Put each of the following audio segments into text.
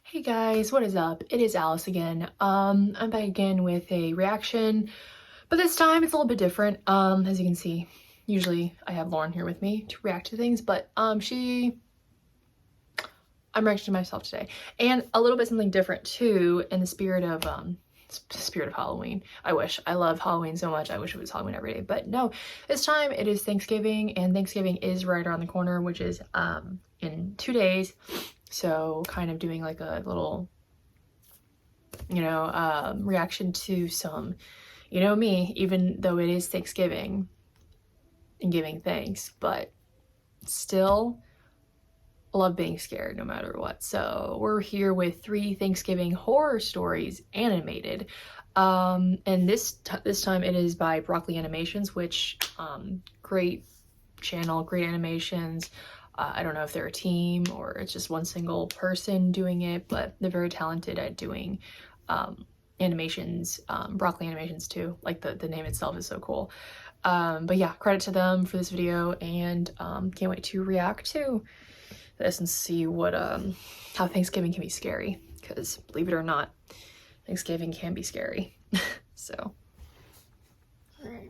Hey guys, what is up? It is Alice again. I'm back again with a reaction, but this time it's a little bit different. As you can see, usually I have Lauren here with me to react to things, but I'm reacting to myself today. And a little bit something different too, in the spirit of Halloween. I wish. I love Halloween so much. I wish it was Halloween every day, but no. This time it is Thanksgiving, and Thanksgiving is right around the corner, which is in 2 days. So kind of doing like a little, reaction to some, me, even though it is Thanksgiving and giving thanks, but still love being scared no matter what. So we're here with 3 Thanksgiving horror stories animated. And this time it is by Broccoli Animations, which great channel, great animations. I don't know if they're a team or it's just one single person doing it, but they're very talented at doing animations, Broccoli Animations too. Like the name itself is so cool. But yeah, credit to them for this video, and can't wait to react to this and see what how Thanksgiving can be scary, because believe it or not, Thanksgiving can be scary. So, all right.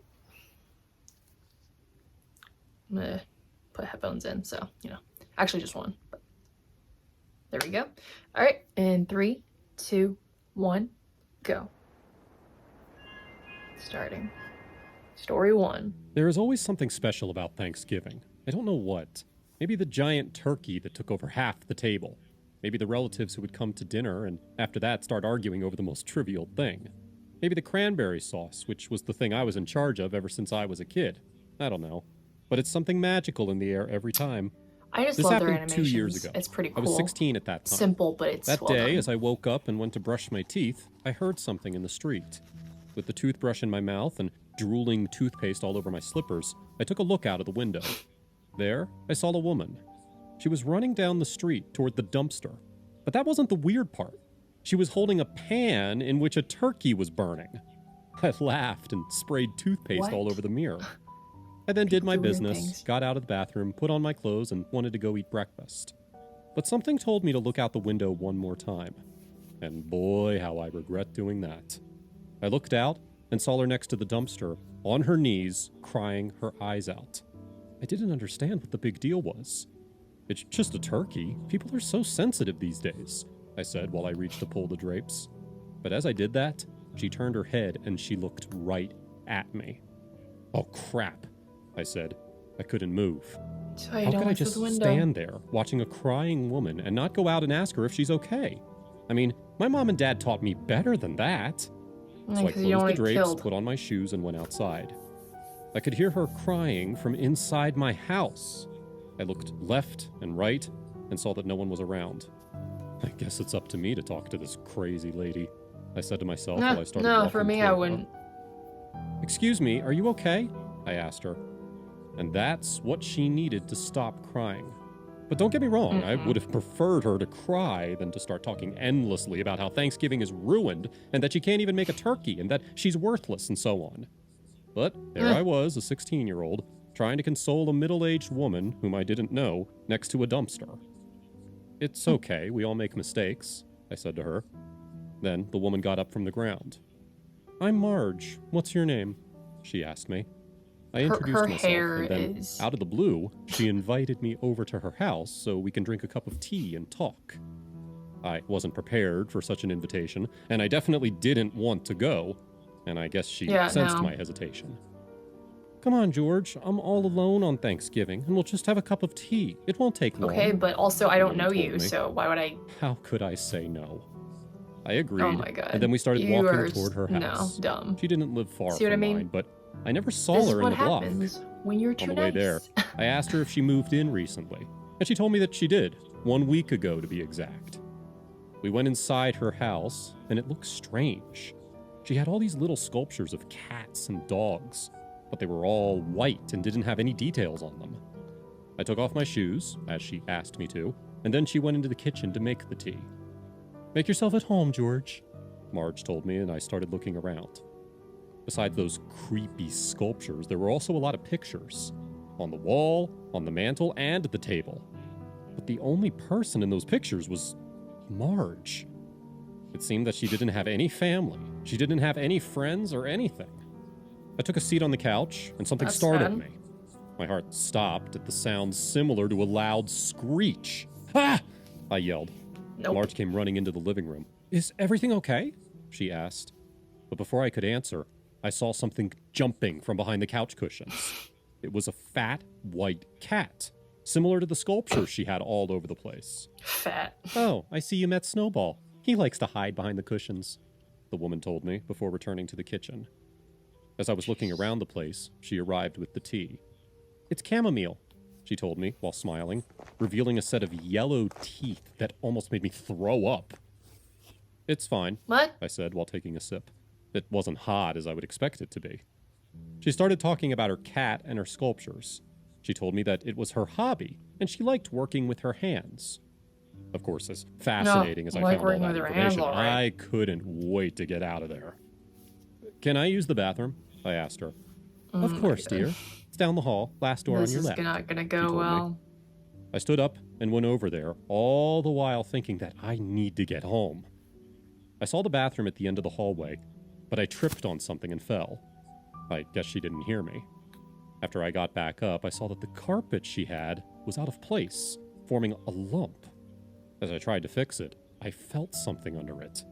I'm gonna put headphones in, so actually just one, but there we go. All right, in 3, 2, 1, go. Starting. Story 1. There is always something special about Thanksgiving. I don't know what. Maybe the giant turkey that took over half the table. Maybe the relatives who would come to dinner and after that start arguing over the most trivial thing. Maybe the cranberry sauce, which was the thing I was in charge of ever since I was a kid. I don't know. But it's something magical in the air every time. I just This love their happened animations. 2 years ago. It's pretty cool. I was 16 at that time. Simple, but it's that well day, done. as I woke up and went to brush my teeth, I heard something in the street. With the toothbrush in my mouth and drooling toothpaste all over my slippers, I took a look out of the window. There, I saw a woman. She was running down the street toward the dumpster. But that wasn't the weird part. She was holding a pan in which a turkey was burning. I laughed and sprayed toothpaste all over the mirror. I then did my business, got out of the bathroom, put on my clothes, and wanted to go eat breakfast. But something told me to look out the window one more time. And boy, how I regret doing that. I looked out and saw her next to the dumpster, on her knees, crying her eyes out. I didn't understand what the big deal was. It's just a turkey. People are so sensitive these days, I said while I reached to pull the drapes. But as I did that, she turned her head and she looked right at me. Oh crap, I said. I couldn't move. So how could I just stand there watching a crying woman and not go out and ask her if she's okay? I mean, my mom and dad taught me better than that. So I closed the drapes, put on my shoes, and went outside. I could hear her crying from inside my house. I looked left and right and saw that no one was around. I guess it's up to me to talk to this crazy lady, I said to myself while I started walking. No, for me, I wouldn't. Excuse me, are you okay? I asked her. And that's what she needed to stop crying. But don't get me wrong, I would have preferred her to cry than to start talking endlessly about how Thanksgiving is ruined and that she can't even make a turkey and that she's worthless and so on. But there I was, a 16-year-old, trying to console a middle-aged woman whom I didn't know next to a dumpster. It's okay, we all make mistakes, I said to her. Then the woman got up from the ground. I'm Marge. What's your name? She asked me. I introduced myself, and then, out of the blue, she invited me over to her house so we can drink a cup of tea and talk. I wasn't prepared for such an invitation, and I definitely didn't want to go, and I guess she sensed my hesitation. Come on, George, I'm all alone on Thanksgiving, and we'll just have a cup of tea. It won't take long. Okay, but also I don't know you, so why would I? How could I say no? I agreed, oh my God. And then we started walking toward her house. No, dumb. She didn't live far from mine, but I never saw her in the block. When you're too on the way there, I asked her if she moved in recently, and she told me that she did, 1 week ago to be exact. We went inside her house, and it looked strange. She had all these little sculptures of cats and dogs, but they were all white and didn't have any details on them. I took off my shoes, as she asked me to, and then she went into the kitchen to make the tea. Make yourself at home, George, Marge told me, and I started looking around. Besides those creepy sculptures, there were also a lot of pictures. On the wall, on the mantle, and at the table. But the only person in those pictures was Marge. It seemed that she didn't have any family. She didn't have any friends or anything. I took a seat on the couch, and something That's startled sad. me. My heart stopped at the sound similar to a loud screech. Ah! I yelled. Nope. Marge came running into the living room. Is everything okay? She asked. But before I could answer, I saw something jumping from behind the couch cushions. It was a fat, white cat, similar to the sculptures she had all over the place. Fat. Oh, I see you met Snowball. He likes to hide behind the cushions, the woman told me before returning to the kitchen. As I was looking around the place, she arrived with the tea. It's chamomile, she told me while smiling, revealing a set of yellow teeth that almost made me throw up. It's fine, What? I said while taking a sip. It wasn't hot as I would expect it to be. She started talking about her cat and her sculptures. She told me that it was her hobby, and she liked working with her hands. Of course, as fascinating as I like found all working that with her hands, information, all right. I couldn't wait to get out of there. Can I use the bathroom? I asked her. Of course, dear. It's down the hall, last door on This your is left. not gonna she go told me. well. I stood up and went over there, all the while thinking that I need to get home. I saw the bathroom at the end of the hallway, but I tripped on something and fell. I guess she didn't hear me. After I got back up, I saw that the carpet she had was out of place, forming a lump. As I tried to fix it, I felt something under it.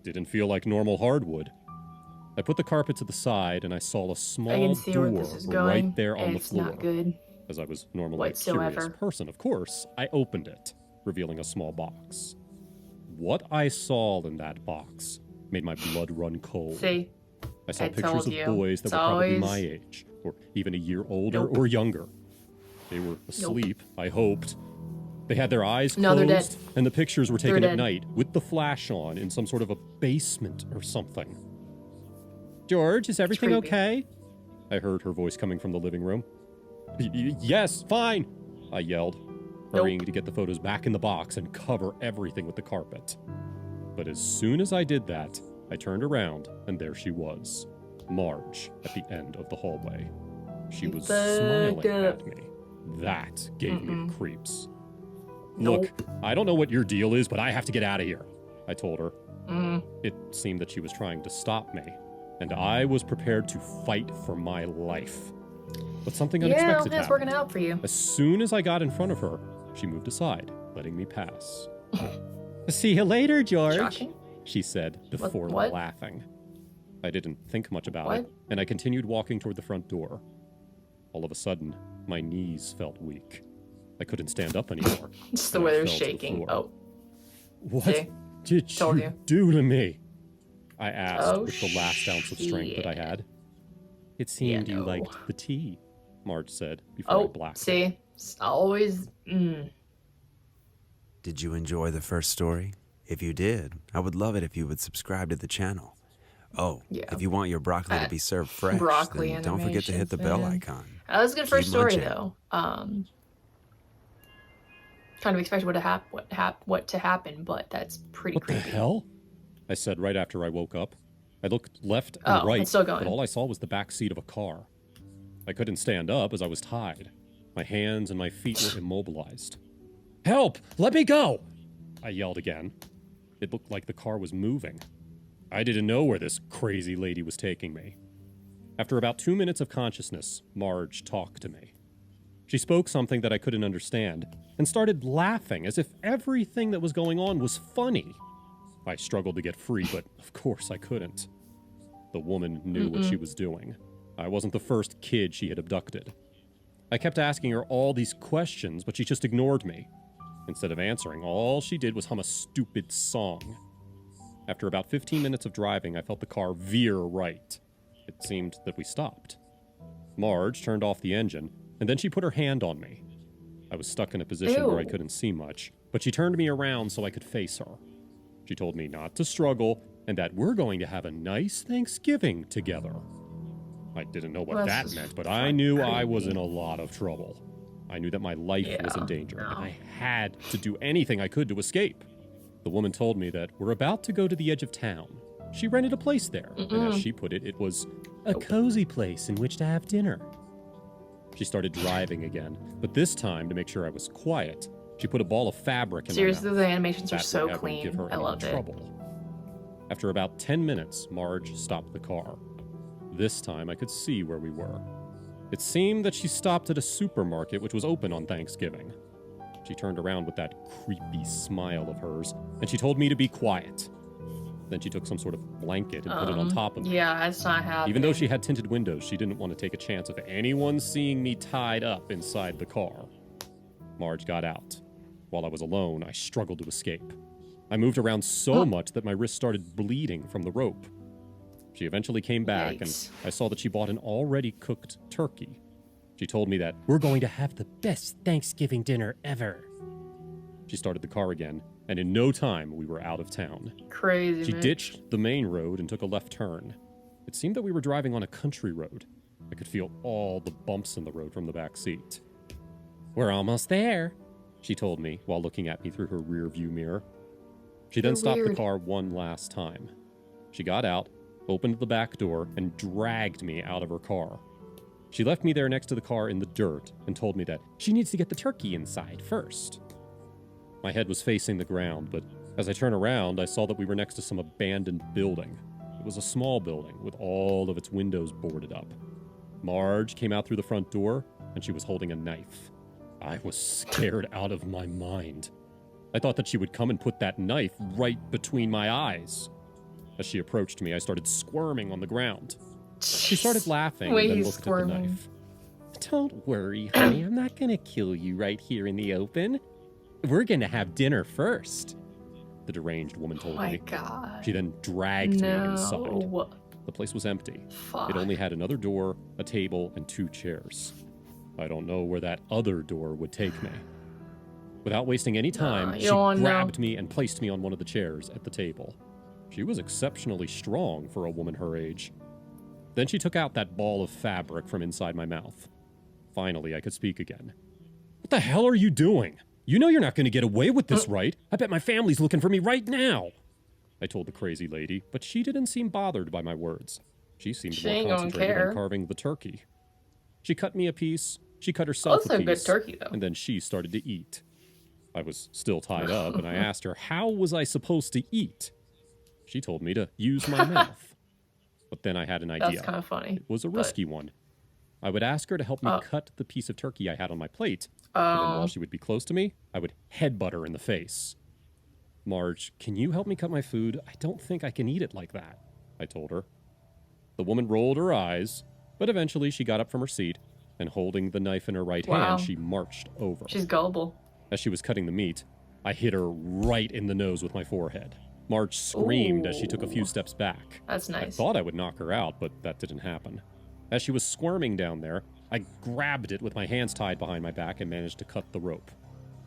Didn't feel like normal hardwood. I put the carpet to the side and I saw a I small can see door where this is going. right there on and the it's floor. not good. As I was normally a curious Whatsoever. person, of course, I opened it, revealing a small box. What I saw in that box made my blood run cold. See? I saw I pictures told of you. boys that It's were probably always- my age, or even a year older Nope. or younger. They were asleep, I hoped. They had their eyes No, they're dead. closed, and the pictures were taken They're at dead. night with the flash on in some sort of a basement or something. George, is everything creepy. okay? I heard her voice coming from the living room. Yes, fine, I yelled, hurrying to get the photos back in the box and cover everything with the carpet. But as soon as I did that, I turned around, and there she was, Marge, at the end of the hallway. She was smiling Fucked up. at me. That gave me creeps. Nope. Look, I don't know what your deal is, but I have to get out of here, I told her. Mm. It seemed that she was trying to stop me, and I was prepared to fight for my life. But something Yeah, unexpected that's happened. working out for you. As soon as I got in front of her, she moved aside, letting me pass. See you later, George, Shocking. she said before what? laughing. I didn't think much about What? it, and I continued walking toward the front door. All of a sudden, my knees felt weak. I couldn't stand up anymore. It's the and I way they're fell to the shaking. floor. Oh, What See? did Told you you. do to me? I asked Oh, with the last ounce of strength that I shit. had. It seemed you no. liked the tea, Marge said before I oh, blacked. see? It's always, Did you enjoy the first story? If you did, I would love it if you would subscribe to the channel. Oh, Yeah. if you want your broccoli to be served fresh, broccoli then don't forget to hit the bell animations, icon. That was a good first Keep story, munching. though. Kind of expected what to happen, but that's pretty What the creepy. hell? I said right after I woke up. I looked left and Oh, right, it's still going. but all I saw was the back seat of a car. I couldn't stand up as I was tied. My hands and my feet were immobilized. Help! Let me go! I yelled again. It looked like the car was moving. I didn't know where this crazy lady was taking me. After about 2 minutes of consciousness, Marge talked to me. She spoke something that I couldn't understand and started laughing as if everything that was going on was funny. I struggled to get free, but of course I couldn't. The woman knew what she was doing. I wasn't the first kid she had abducted. I kept asking her all these questions, but she just ignored me. Instead of answering, all she did was hum a stupid song. After about 15 minutes of driving, I felt the car veer right. It seemed that we stopped. Marge turned off the engine, and then she put her hand on me. I was stuck in a position where I Ew. couldn't see much, but she turned me around so I could face her. She told me not to struggle and that we're going to have a nice Thanksgiving together. I didn't know what Well, that this is meant, but I knew I was in creepy. a lot of trouble. I knew that my life was in Yeah, danger, and no. I had to do anything I could to escape. The woman told me that we're about to go to the edge of town. She rented a place there, and as she put it, it was a cozy place in which to have dinner. She started driving again, but this time, to make sure I was quiet, She put a ball of fabric in Seriously, my mouth. the animations are That so way I wouldn't give clean. her I any love it. trouble. After about 10 minutes, Marge stopped the car. This time I could see where we were. It seemed that she stopped at a supermarket which was open on Thanksgiving. She turned around with that creepy smile of hers, and she told me to be quiet. Then she took some sort of blanket and put it on top of me. Yeah, that's not happening. Even though she had tinted windows, she didn't want to take a chance of anyone seeing me tied up inside the car. Marge got out. While I was alone, I struggled to escape. I moved around so much that my wrist started bleeding from the rope. She eventually came back, Yikes. and I saw that she bought an already cooked turkey. She told me that we're going to have the best Thanksgiving dinner ever. She started the car again, and in no time we were out of town. Crazy, She man. ditched the main road and took a left turn. It seemed that we were driving on a country road. I could feel all the bumps in the road from the back seat. We're almost there, she told me while looking at me through her rear view mirror. She then You're stopped the weird. car one last time. She got out, opened the back door, and dragged me out of her car. She left me there next to the car in the dirt and told me that she needs to get the turkey inside first. My head was facing the ground, but as I turned around, I saw that we were next to some abandoned building. It was a small building with all of its windows boarded up. Marge came out through the front door, and she was holding a knife. I was scared out of my mind. I thought that she would come and put that knife right between my eyes. As she approached me, I started squirming on the ground. She started laughing Wait, and then he's looked at squirming. the knife. Don't worry, honey. I'm not gonna kill you right here in the open. We're gonna have dinner first, the deranged woman Oh told my me. god. She then dragged me inside. No. The place was empty. Fuck. It only had another door, a table, and 2 chairs. I don't know where that other door would take me. Without wasting any time, you she don't wanna know. grabbed me and placed me on one of the chairs at the table. She was exceptionally strong for a woman her age. Then she took out that ball of fabric from inside my mouth. Finally, I could speak again. What the hell are you doing? You know you're not going to get away with this, right? I bet my family's looking for me right now. I told the crazy lady, but she didn't seem bothered by my words. She seemed She more ain't gonna concentrated care. on carving the turkey. She cut me a piece, she cut herself Also a a good piece, turkey, though. and then she started to eat. I was still tied up, and I asked her, how was I supposed to eat? She told me to use my mouth. But then I had an idea. That's kind of funny. It was a risky one. I would ask her to help me cut the piece of turkey I had on my plate, and then while she would be close to me, I would headbutt her in the face. Marge, can you help me cut my food? I don't think I can eat it like that, I told her. The woman rolled her eyes, but eventually she got up from her seat, and holding the knife in her right Wow. hand, she marched over. She's gullible. As she was cutting the meat, I hit her right in the nose with my forehead. Marge screamed as she took a few Ooh. steps back. That's I nice. thought I would knock her out, but that didn't happen. As she was squirming down there, I grabbed it with my hands tied behind my back and managed to cut the rope.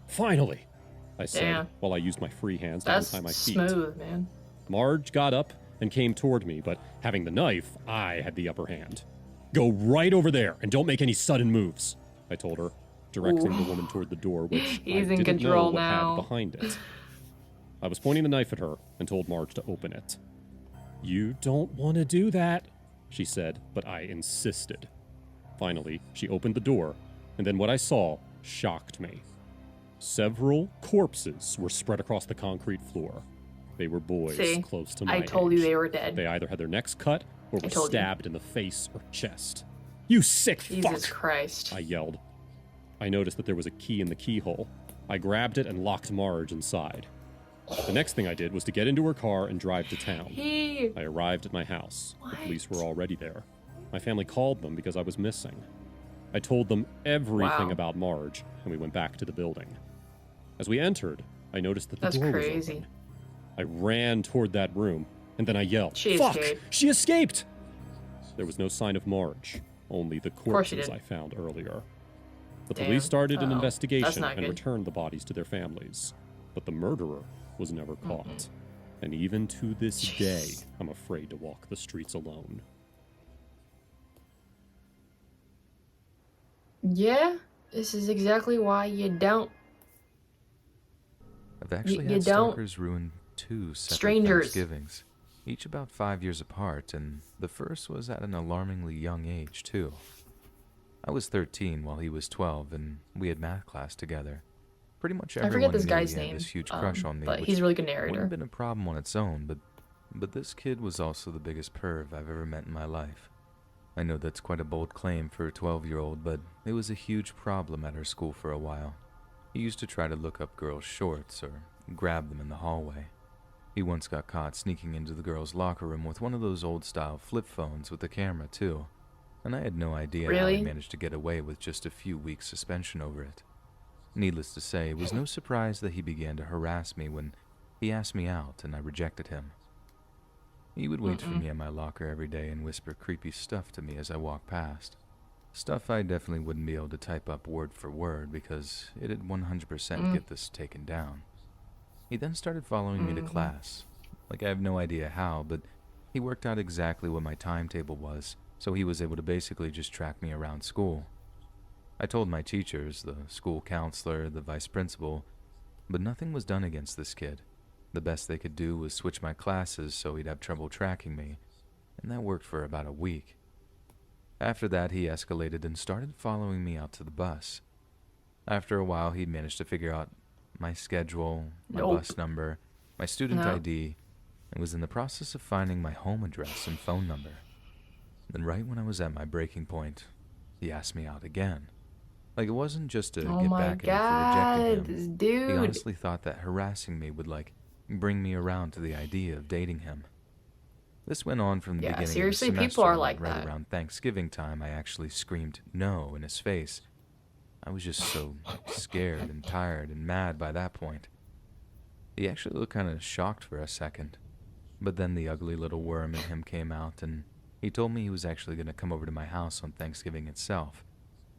Finally, I said, Damn. while I used my free hands to That's untie my feet. smooth, man. Marge got up and came toward me, but having the knife, I had the upper hand. Go right over there and don't make any sudden moves, I told her, directing the woman toward the door, which He's I in didn't control know what now. had behind it. I was pointing the knife at her and told Marge to open it. You don't want to do that, she said, but I insisted. Finally, she opened the door, and then what I saw shocked me. Several corpses were spread across the concrete floor. They were boys See, close to my I told you age. they were dead. They either had their necks cut or were told you. stabbed in the face or chest. You sick Jesus fuck! Christ. I yelled. I noticed that there was a key in the keyhole. I grabbed it and locked Marge inside. The next thing I did was to get into her car and drive to town. He. I arrived at my house. The police What? were already there. My family called them because I was missing. I told them everything Wow. about Marge, and we went back to the building. As we entered, I noticed that the That's door crazy. was open. I ran toward that room, and then I yelled, She "Fuck! escaped." She escaped!" There was no sign of Marge, only the course she corpses did. I found earlier. The Damn. police started an Uh-oh. That's investigation not and good. returned the bodies to their families, but the murderer was never caught. And even to this day, Jeez. I'm afraid to walk the streets alone. Yeah, this is exactly why you don't. I've actually you had don't- stalkers ruin 2 separate Strangers. Thanksgivings, each about 5 years apart, and the first was at an alarmingly young age, too. I was 13 while he was 12, and we had math class together. Pretty much I forget everyone this knew guy's he had name, this huge crush on me, but which he's a really good wouldn't have narrator. been a problem on its own, but this kid was also the biggest perv I've ever met in my life. I know that's quite a bold claim for a 12-year-old, but it was a huge problem at our school for a while. He used to try to look up girls' shorts or grab them in the hallway. He once got caught sneaking into the girls' locker room with one of those old-style flip phones with a camera, too, and I had no idea how Really? he managed to get away with just a few weeks' suspension over it. Needless to say, it was no surprise that he began to harass me when he asked me out and I rejected him. He would wait for me in my locker every day and whisper creepy stuff to me as I walked past. Stuff I definitely wouldn't be able to type up word for word because it'd 100% get this taken down. He then started following me to class. Like, I have no idea how, but he worked out exactly what my timetable was, so he was able to basically just track me around school. I told my teachers, the school counselor, the vice principal, but nothing was done against this kid. The best they could do was switch my classes so he'd have trouble tracking me, and that worked for about a week. After that, he escalated and started following me out to the bus. After a while, he managed to figure out my schedule, my Nope. bus number, my student No. ID, and was in the process of finding my home address and phone number. Then right when I was at my breaking point, he asked me out again. Like, it wasn't just to Oh get my back at me for god, rejecting this him. He dude. honestly thought that harassing me would, bring me around to the idea of dating him. This went on from the Yeah, beginning seriously, of the people semester, are and like right that. around Thanksgiving time, I actually screamed no in his face. I was just so scared and tired and mad by that point. He actually looked kind of shocked for a second, but then the ugly little worm in him came out, and he told me he was actually going to come over to my house on Thanksgiving itself,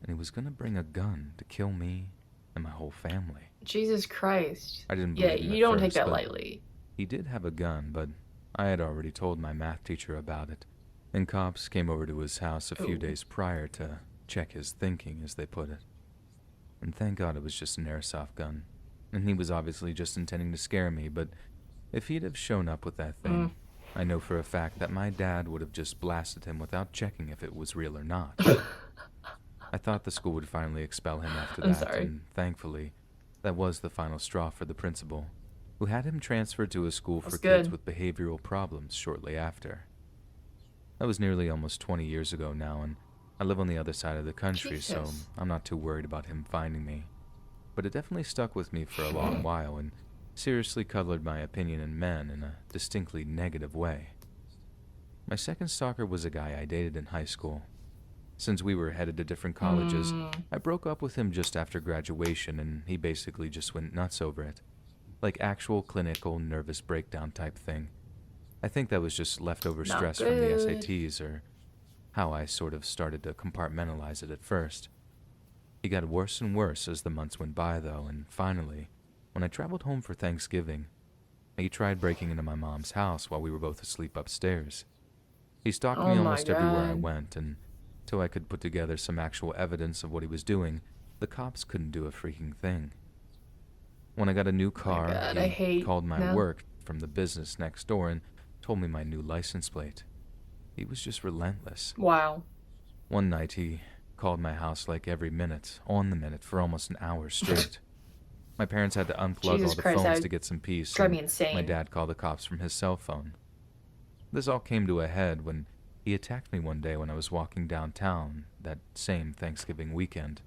and he was going to bring a gun to kill me and my whole family. Jesus Christ. I didn't Yeah, believe him you at don't take first, that but lightly. he did have a gun, but I had already told my math teacher about it, and cops came over to his house a few Ooh. days prior to check his thinking, as they put it. And thank God it was just an airsoft gun, and he was obviously just intending to scare me, but if he'd have shown up with that thing, I know for a fact that my dad would have just blasted him without checking if it was real or not. I thought the school would finally expel him after I'm that, sorry. and thankfully, that was the final straw for the principal, who had him transferred to a school for That's kids good. with behavioral problems shortly after. That was nearly almost 20 years ago now, and I live on the other side of the country, so Jesus. I'm not too worried about him finding me. But it definitely stuck with me for a long while and seriously colored my opinion in men in a distinctly negative way. My second stalker was a guy I dated in high school. Since we were headed to different colleges, I broke up with him just after graduation, and he basically just went nuts over it. Like actual clinical nervous breakdown type thing. I think that was just leftover Not stress from the good. SATs, or how I sort of started to compartmentalize it at first. He got worse and worse as the months went by, though, and finally, when I traveled home for Thanksgiving, he tried breaking into my mom's house while we were both asleep upstairs. He stalked Oh me my almost everywhere I God. went, and till I could put together some actual evidence of what he was doing, the cops couldn't do a freaking thing. When I got a new car, God, I he hate called my that. work from the business next door and told me my new license plate. He was just relentless. Wow. One night he called my house like every minute, on the minute, for almost an hour straight. My parents had to unplug Jesus all the Christ, that phones would to get some peace, drive and me insane. my dad called the cops from his cell phone. This all came to a head when he attacked me one day when I was walking downtown that same Thanksgiving weekend.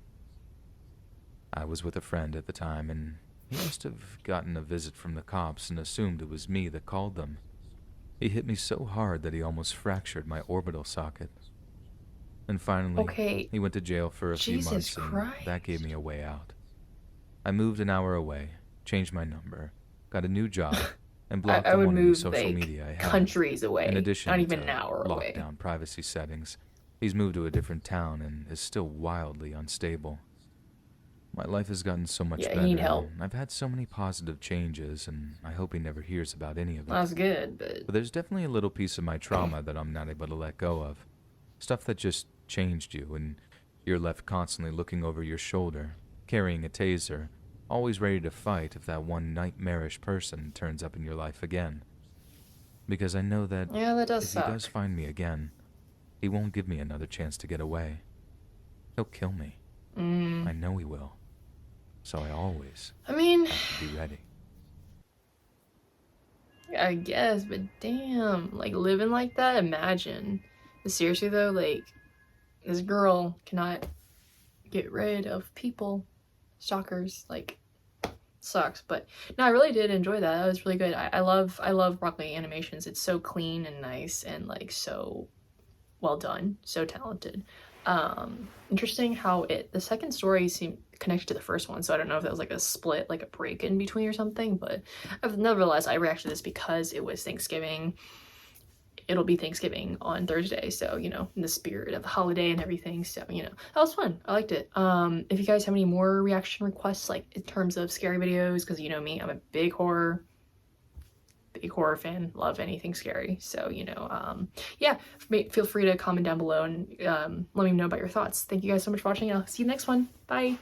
I was with a friend at the time, and he must have gotten a visit from the cops and assumed it was me that called them. He hit me so hard that he almost fractured my orbital socket. And finally, Okay. he went to jail for a few Jesus months, and that gave me a way out. I moved an hour away, changed my number, got a new job, and blocked I him would on any move social like media I had. countries away. In addition Not even to an hour away. lockdown privacy settings, he's moved to a different town and is still wildly unstable. My life has gotten so much Yeah, he better. need help. and I've had so many positive changes, and I hope he never hears about any of it. That's good, but But there's definitely a little piece of my trauma that I'm not able to let go of. Stuff that just changed you, and you're left constantly looking over your shoulder, carrying a taser, always ready to fight if that one nightmarish person turns up in your life again. Because I know that yeah, that does if suck. he does find me again, he won't give me another chance to get away. He'll kill me. I know he will. so I always I mean, have to be ready. I guess, but damn, like living like that, imagine. Seriously though, like this girl cannot get rid of people, stalkers, like sucks. But no, I really did enjoy that. That was really good. I love Rock Lee animations. It's so clean and nice and like so well done, so talented. Interesting how the second story seemed connected to the first one, so I don't know if that was like a split, like a break in between or something, but nevertheless I reacted to this because it was Thanksgiving. It'll be Thanksgiving on Thursday, so you know, in the spirit of the holiday and everything, so you know, that was fun. I liked it. If you guys have any more reaction requests, like in terms of scary videos, because you know me, I'm a big horror fan, love anything scary, so you know, yeah, feel free to comment down below and let me know about your thoughts. Thank you guys so much for watching. I'll see you next one. Bye.